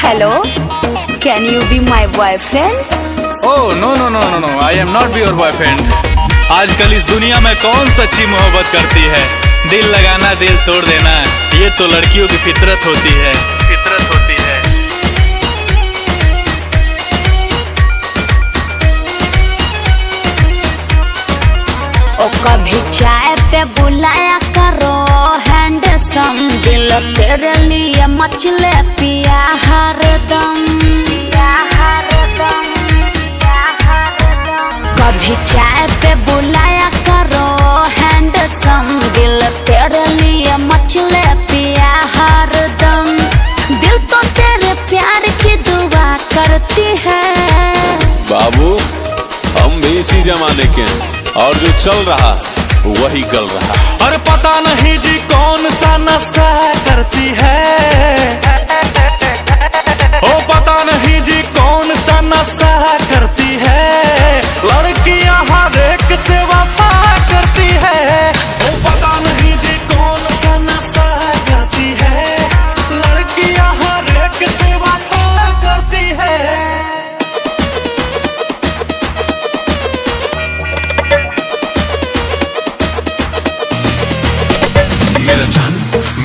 Hello, can you be my boyfriend? Oh no no no no no, I am not be your boyfriend. आजकल इस दुनिया में कौन सच्ची मोहब्बत करती है? दिल लगाना दिल तोड़ देना, ये तो लड़कियों की फितरत होती है, फितरत होती है। ओ कभी चाय पे बुलाया करो हैंडसम, दिल तेरे लिए मचले पिया हरदम, पिया हरदम, पिया हरदम। कभी चाय पे बुलाया करो हैंडसम, दिल तेरे लिए मचले पिया हरदम। दिल तो तेरे प्यार की दुआ करती है। बाबू हम भी इसी जमाने के हैं और जो चल रहा वही गल रहा। और पता नहीं जी कौन सा नशा करती है, ओ पता नहीं जी कौन सा नशा करती है। लड़कियां हर एक से वफा करती है, ओ पता नहीं जी कौन सा नशा करती है। लड़कियां हर एक से वफा करती है। मेरा जान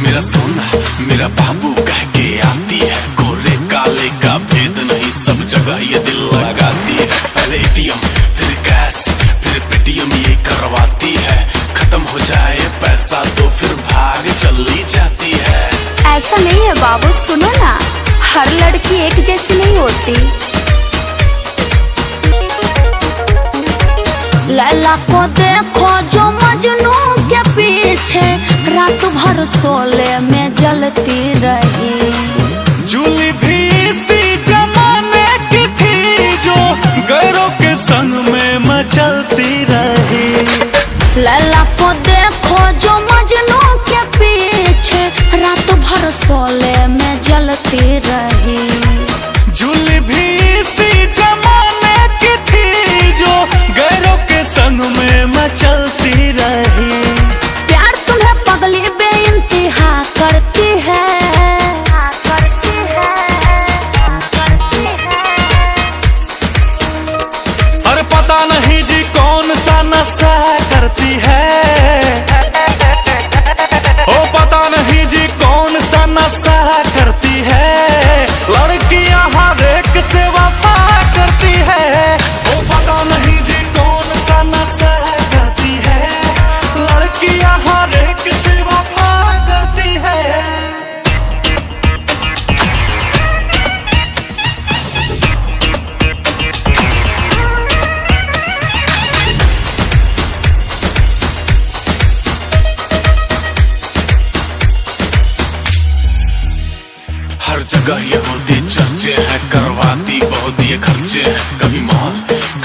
मेरा सोना मेरा बाबू कह के आती है, गोरे काले का भेद नहीं सब जगह ये दिल लगाती है। पहले एटीएम फिर गैस फिर पेटीएम ये करवाती है, खत्म हो जाए पैसा तो फिर भाग चली जाती है। ऐसा नहीं है बाबू, सुनो ना, हर लड़की एक जैसी नहीं होती। लैला को देखो जो मजनू के पीछे रात भर सोले में जलती रही। जूली भी इसी जमाने की थी जो गैरों के संग में मचलती रही। लैला को देखो जो मजनू के पीछे रात भर सोले में जलती रही। जूली भी इसी जमाने की थी जो गैरों के संग में मचलती रही। प्यार तुम्हें पगली बेइंतहा करती है, करती है, करती है। और पता नहीं जी कौन सा नशा करती है, ओ पता नहीं जी कौन सा नशा करती है। लड़कियां हर एक से वफा करती है, ओ पता नहीं जी कौन सा नशा करती है। लड़कियां हर एक से वफा करती है। हर जगह ये होती चर्चे हैं, करवाती बहुत ये खर्चे हैं। कभी मॉल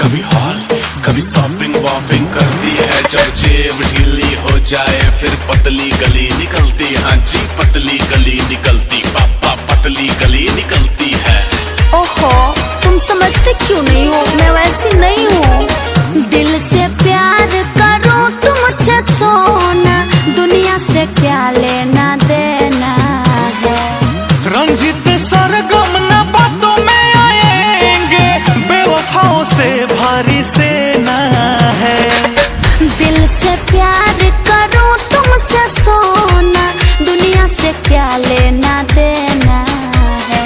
कभी हॉल कभी शॉपिंग वॉपिंग करती है। जब जेब ढीली हो जाए फिर पतली गली निकलती। हाँ जी पतली गली निकलती, पापा पतली गली निकलती है। ओहो, तुम समझते क्यों नहीं हो, मैं वैसी नहीं हूँ। दिल से प्यार करो तुमसे सोना, दुनिया से क्या लेना देना है। रंजित सरगम न बातों में आएंगे, बेवफाओं से भारी सेना है। दिल से प्यार करो तुमसे सोना, दुनिया से क्या लेना देना है।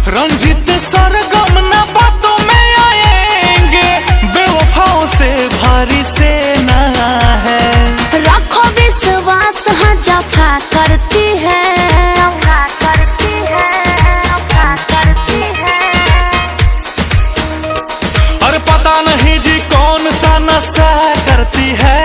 रंजित सरगम न बातों में आएंगे, बेवफाओं से भारी सेना है। रखो विश्वास, हाँ जफा करती है, जफा करती है, जफा करती है। और पता नहीं जी कौन सा नशा करती है,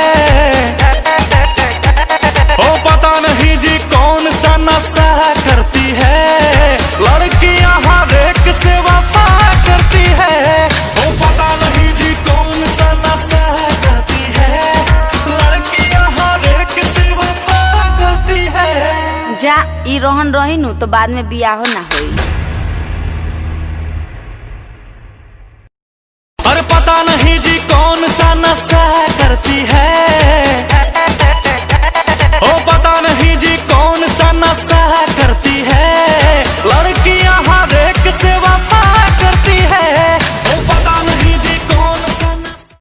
ओ पता नहीं जी कौन सा नशा करती है। लड़कियां हर एक से वफा करती है, ओ पता नहीं जी कौन सा नशा करती है। लड़कियां हर एक से वफा करती है। जा ई रोहन रही नु तो बाद में बियाह ना होई। और पता नहीं जी कौन सा नशा करती है, ओ पता नहीं जी कौन सा नशा करती है।